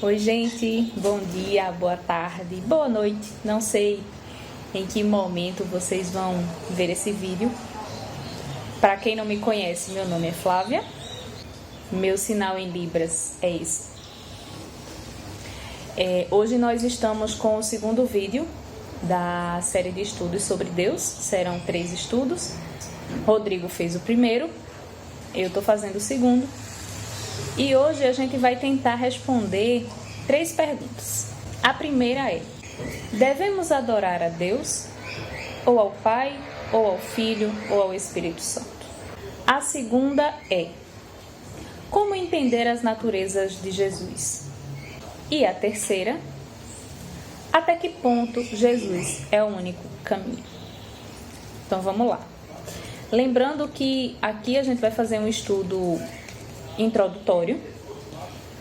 Oi, gente, bom dia, boa tarde, boa noite. Não sei em que momento vocês vão ver esse vídeo. Para quem não me conhece, meu nome é Flávia. Meu sinal em Libras é esse. Hoje nós estamos com o segundo vídeo da série de estudos sobre Deus. Serão 3 estudos. Rodrigo fez o primeiro, eu estou fazendo o segundo. E hoje a gente vai tentar responder 3 perguntas. A primeira é: devemos adorar a Deus, ou ao Pai, ou ao Filho, ou ao Espírito Santo? A segunda é: como entender as naturezas de Jesus? E a terceira: até que ponto Jesus é o único caminho? Então vamos lá. Lembrando que aqui a gente vai fazer um estudo introdutório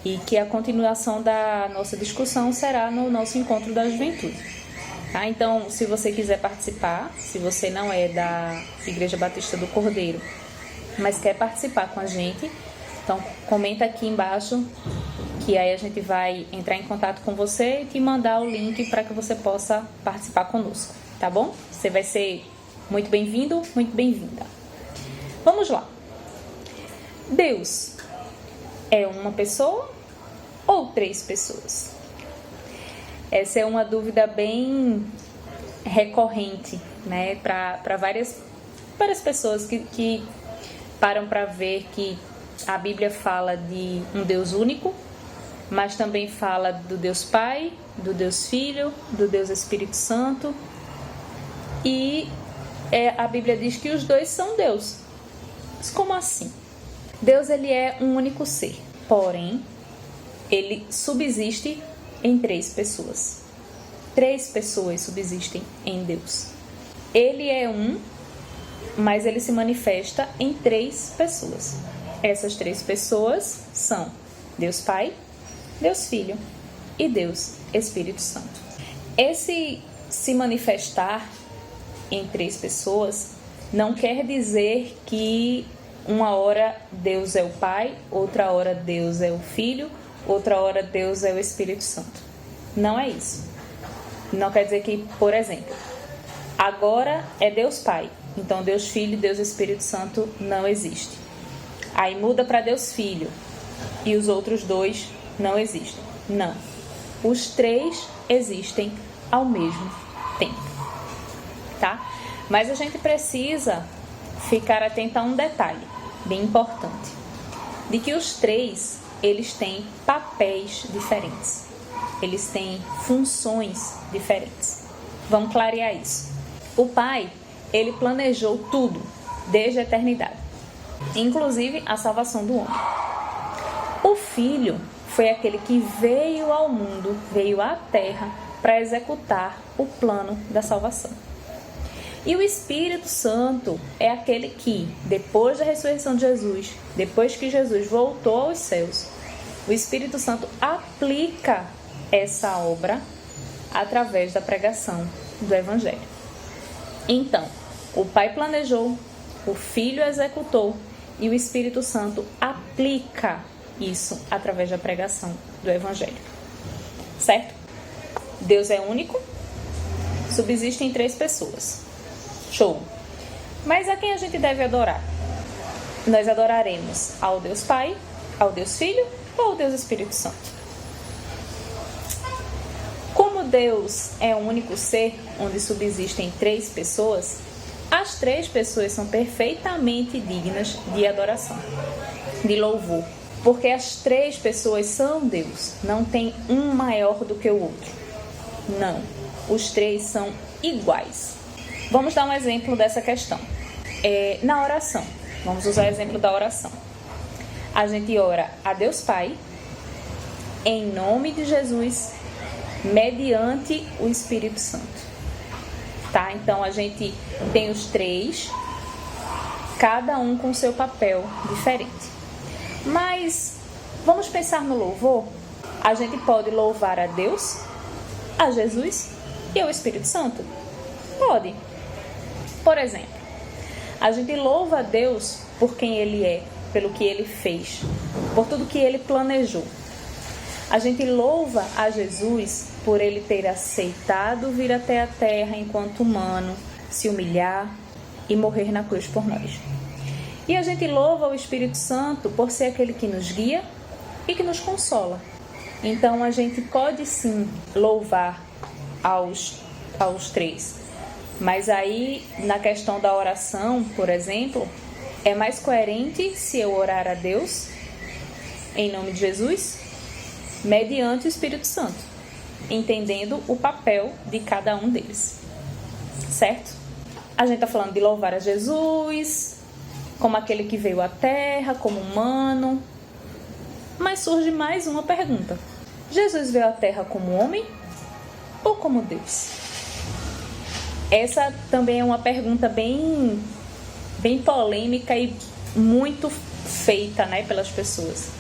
e que a continuação da nossa discussão será no nosso encontro da juventude. Tá? Então, se você quiser participar, se você não é da Igreja Batista do Cordeiro, mas quer participar com a gente, então comenta aqui embaixo que aí a gente vai entrar em contato com você e te mandar o link para que você possa participar conosco, tá bom? Você vai ser muito bem-vindo, muito bem-vinda. Vamos lá. Deus é uma pessoa ou 3 pessoas? Essa é uma dúvida bem recorrente, né, para várias pessoas que param para ver que a Bíblia fala de um Deus único, mas também fala do Deus Pai, do Deus Filho, do Deus Espírito Santo. E a Bíblia diz que os 2 são Deus. Mas como assim? Deus, ele é um único ser, porém, ele subsiste em 3 pessoas. 3 pessoas subsistem em Deus. Ele é um, mas ele se manifesta em 3 pessoas. Essas 3 pessoas são Deus Pai, Deus Filho e Deus Espírito Santo. Esse se manifestar em 3 pessoas não quer dizer que uma hora Deus é o Pai, outra hora Deus é o Filho, outra hora Deus é o Espírito Santo. Não é isso. Não quer dizer que, por exemplo, agora é Deus Pai, então Deus Filho e Deus Espírito Santo não existe. Aí muda para Deus Filho e os outros 2 não existem. Não. Os 3 existem ao mesmo tempo. Tá? Mas a gente precisa ficar atento a um detalhe bem importante, de que os 3, eles têm papéis diferentes, eles têm funções diferentes. Vamos clarear isso. O Pai, ele planejou tudo desde a eternidade, inclusive a salvação do homem. O Filho foi aquele que veio ao mundo, veio à terra para executar o plano da salvação. E o Espírito Santo é aquele que, depois da ressurreição de Jesus, depois que Jesus voltou aos céus, o Espírito Santo aplica essa obra através da pregação do Evangelho. Então, o Pai planejou, o Filho executou e o Espírito Santo aplica isso através da pregação do Evangelho. Certo? Deus é único, subsiste em 3 pessoas. Show! Mas a quem a gente deve adorar? Nós adoraremos ao Deus Pai, ao Deus Filho ou ao Deus Espírito Santo? Como Deus é um único ser onde subsistem 3 pessoas, as 3 pessoas são perfeitamente dignas de adoração, de louvor, porque as 3 pessoas são Deus, não tem um maior do que o outro. Não, os 3 são iguais. Vamos dar um exemplo dessa questão. Na oração, vamos usar o exemplo da oração. A gente ora a Deus Pai, em nome de Jesus, mediante o Espírito Santo. Tá? Então a gente tem os 3, cada um com seu papel diferente. Mas vamos pensar no louvor? A gente pode louvar a Deus, a Jesus e ao Espírito Santo? Pode. Por exemplo, a gente louva a Deus por quem Ele é, pelo que Ele fez, por tudo que Ele planejou. A gente louva a Jesus por ele ter aceitado vir até a terra enquanto humano, se humilhar e morrer na cruz por nós. E a gente louva o Espírito Santo por ser aquele que nos guia e que nos consola. Então a gente pode sim louvar aos três. Mas aí, na questão da oração, por exemplo, é mais coerente se eu orar a Deus, em nome de Jesus, mediante o Espírito Santo, entendendo o papel de cada um deles. Certo? A gente está falando de louvar a Jesus, como aquele que veio à Terra, como humano. Mas surge mais uma pergunta. Jesus veio à Terra como homem ou como Deus? Essa também é uma pergunta bem polêmica e muito feita, né, pelas pessoas.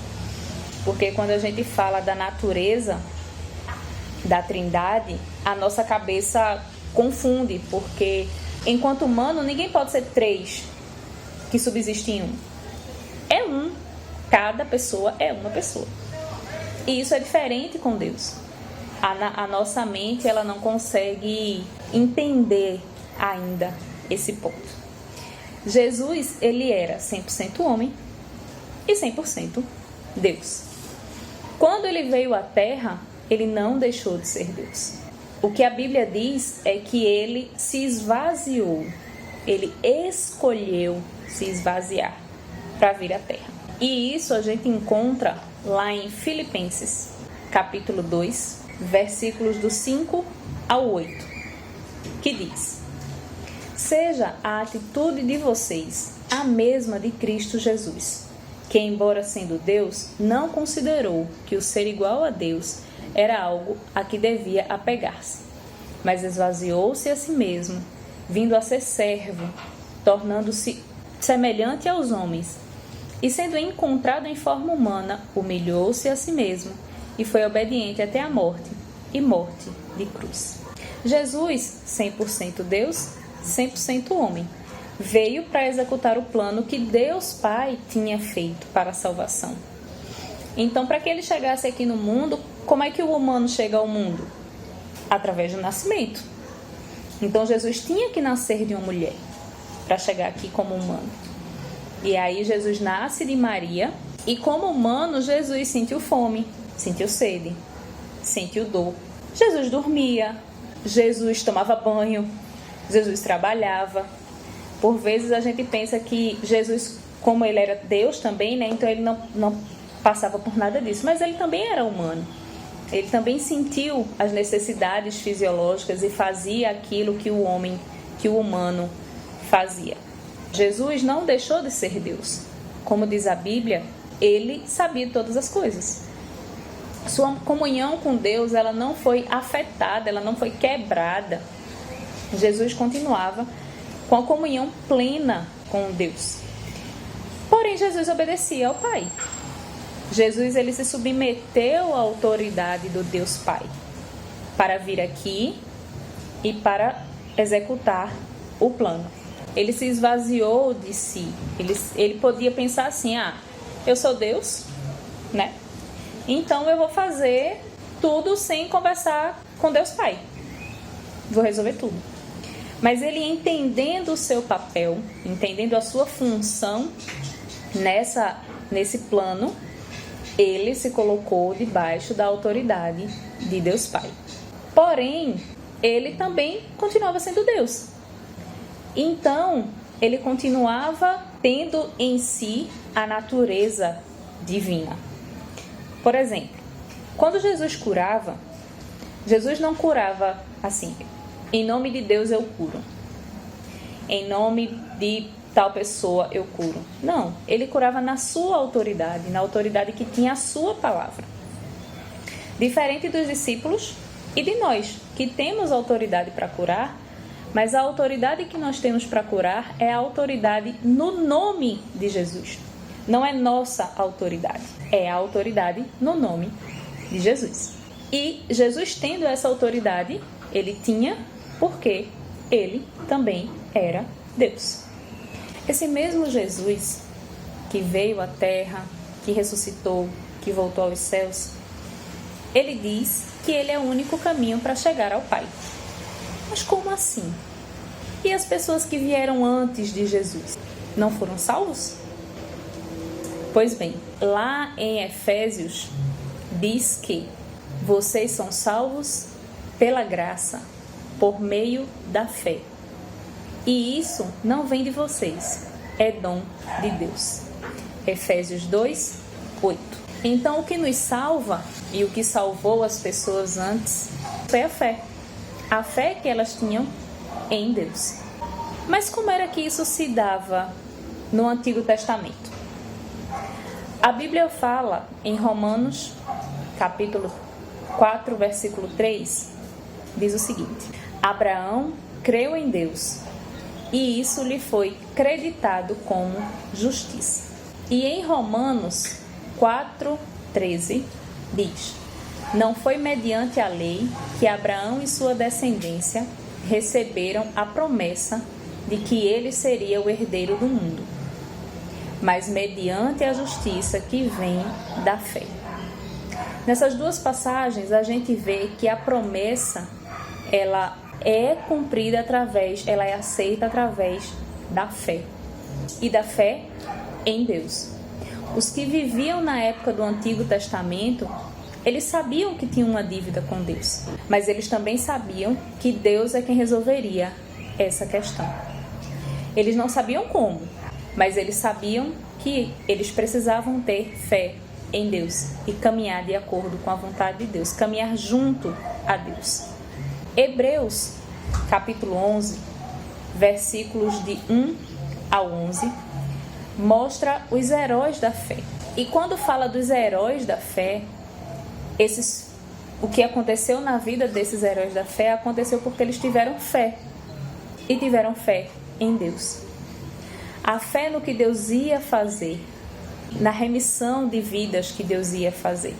Porque quando a gente fala da natureza da Trindade, a nossa cabeça confunde, porque enquanto humano ninguém pode ser três que subsistem em um. É um. Cada pessoa é uma pessoa. E isso é diferente com Deus. A nossa mente ela não consegue entender ainda esse ponto. Jesus, ele era 100% homem e 100% Deus. Quando ele veio à Terra, ele não deixou de ser Deus. O que a Bíblia diz é que ele se esvaziou. Ele escolheu se esvaziar para vir à Terra. E isso a gente encontra lá em Filipenses, capítulo 2, versículos do 5 ao 8, que diz: seja a atitude de vocês a mesma de Cristo Jesus, que, embora sendo Deus, não considerou que o ser igual a Deus era algo a que devia apegar-se, mas esvaziou-se a si mesmo, vindo a ser servo, tornando-se semelhante aos homens, e sendo encontrado em forma humana, humilhou-se a si mesmo e foi obediente até a morte, e morte de cruz. Jesus, 100% Deus, 100% homem, veio para executar o plano que Deus Pai tinha feito para a salvação. Então, para que ele chegasse aqui no mundo, como é que o humano chega ao mundo? Através do nascimento. Então, Jesus tinha que nascer de uma mulher para chegar aqui como humano. E aí, Jesus nasce de Maria e, como humano, Jesus sentiu fome, sentiu sede, sentiu dor. Jesus dormia, Jesus tomava banho, Jesus trabalhava. Por vezes a gente pensa que Jesus, como ele era Deus também, né? Então ele não passava por nada disso. Mas ele também era humano. Ele também sentiu as necessidades fisiológicas e fazia aquilo que o humano fazia. Jesus não deixou de ser Deus. Como diz a Bíblia, ele sabia todas as coisas. Sua comunhão com Deus, ela não foi afetada, ela não foi quebrada. Jesus continuava com a comunhão plena com Deus. Porém, Jesus obedecia ao Pai. Jesus, ele se submeteu à autoridade do Deus Pai para vir aqui e para executar o plano. Ele se esvaziou de si. Ele podia pensar assim, eu sou Deus, né? Então eu vou fazer tudo sem conversar com Deus Pai. Vou resolver tudo. Mas ele, entendendo o seu papel, entendendo a sua função nesse plano, ele se colocou debaixo da autoridade de Deus Pai. Porém, ele também continuava sendo Deus. Então, ele continuava tendo em si a natureza divina. Por exemplo, quando Jesus curava, Jesus não curava assim, em nome de Deus eu curo, em nome de tal pessoa eu curo. Não, ele curava na sua autoridade, na autoridade que tinha a sua palavra. Diferente dos discípulos e de nós, que temos autoridade para curar, mas a autoridade que nós temos para curar é a autoridade no nome de Jesus. Não é nossa autoridade, é a autoridade no nome de Jesus. E Jesus, tendo essa autoridade, ele tinha porque ele também era Deus. Esse mesmo Jesus que veio à terra, que ressuscitou, que voltou aos céus, ele diz que ele é o único caminho para chegar ao Pai. Mas como assim? E as pessoas que vieram antes de Jesus não foram salvos? Pois bem, lá em Efésios diz que vocês são salvos pela graça, por meio da fé. E isso não vem de vocês, é dom de Deus. Efésios 2, 8. Então, o que nos salva e o que salvou as pessoas antes foi a fé. A fé que elas tinham em Deus. Mas como era que isso se dava no Antigo Testamento? A Bíblia fala em Romanos, capítulo 4, versículo 3, diz o seguinte: Abraão creu em Deus, e isso lhe foi creditado como justiça. E em Romanos 4:13 diz: Não foi mediante a lei que Abraão e sua descendência receberam a promessa de que ele seria o herdeiro do mundo, mas mediante a justiça que vem da fé. Nessas duas passagens a gente vê que a promessa ela é cumprida ela é aceita através da fé. E da fé em Deus. Os que viviam na época do Antigo Testamento, eles sabiam que tinham uma dívida com Deus, mas eles também sabiam que Deus é quem resolveria essa questão. Eles não sabiam como, mas eles sabiam que eles precisavam ter fé em Deus e caminhar de acordo com a vontade de Deus, caminhar junto a Deus. Hebreus, capítulo 11, versículos de 1 ao 11, mostra os heróis da fé. E quando fala dos heróis da fé, o que aconteceu na vida desses heróis da fé aconteceu porque eles tiveram fé. E tiveram fé em Deus. A fé no que Deus ia fazer, na remissão de vidas que Deus ia fazer.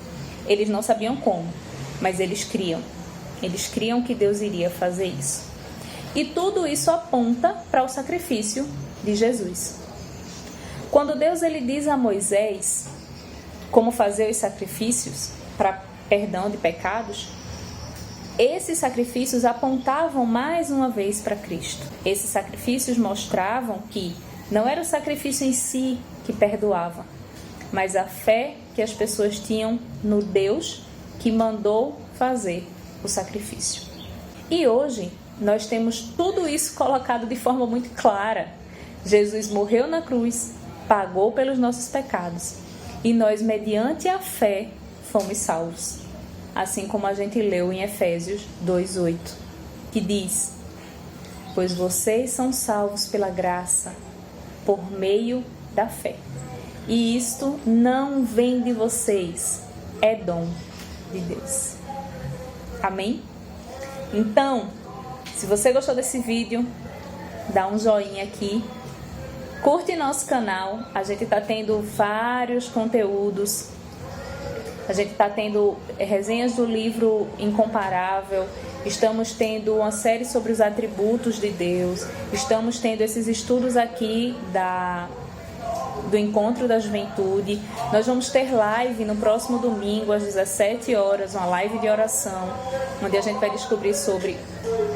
Eles não sabiam como, mas eles criam. Eles criam que Deus iria fazer isso. E tudo isso aponta para o sacrifício de Jesus. Quando Deus ele diz a Moisés como fazer os sacrifícios para perdão de pecados, esses sacrifícios apontavam mais uma vez para Cristo. Esses sacrifícios mostravam que não era o sacrifício em si que perdoava, mas a fé que as pessoas tinham no Deus que mandou fazer o sacrifício. E hoje nós temos tudo isso colocado de forma muito clara. Jesus morreu na cruz, pagou pelos nossos pecados e nós, mediante a fé, fomos salvos. Assim como a gente leu em Efésios 2:8, que diz: Pois vocês são salvos pela graça, por meio da fé. E isto não vem de vocês, é dom de Deus. Amém? Então, se você gostou desse vídeo, dá um joinha aqui. Curte nosso canal, a gente está tendo vários conteúdos. A gente está tendo resenhas do livro Incomparável, estamos tendo uma série sobre os atributos de Deus, estamos tendo esses estudos aqui do Encontro da Juventude. Nós vamos ter live no próximo domingo às 17 horas, uma live de oração, onde a gente vai descobrir sobre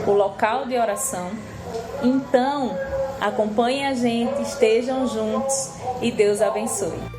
o local de oração. Então, acompanhem a gente, estejam juntos e Deus abençoe.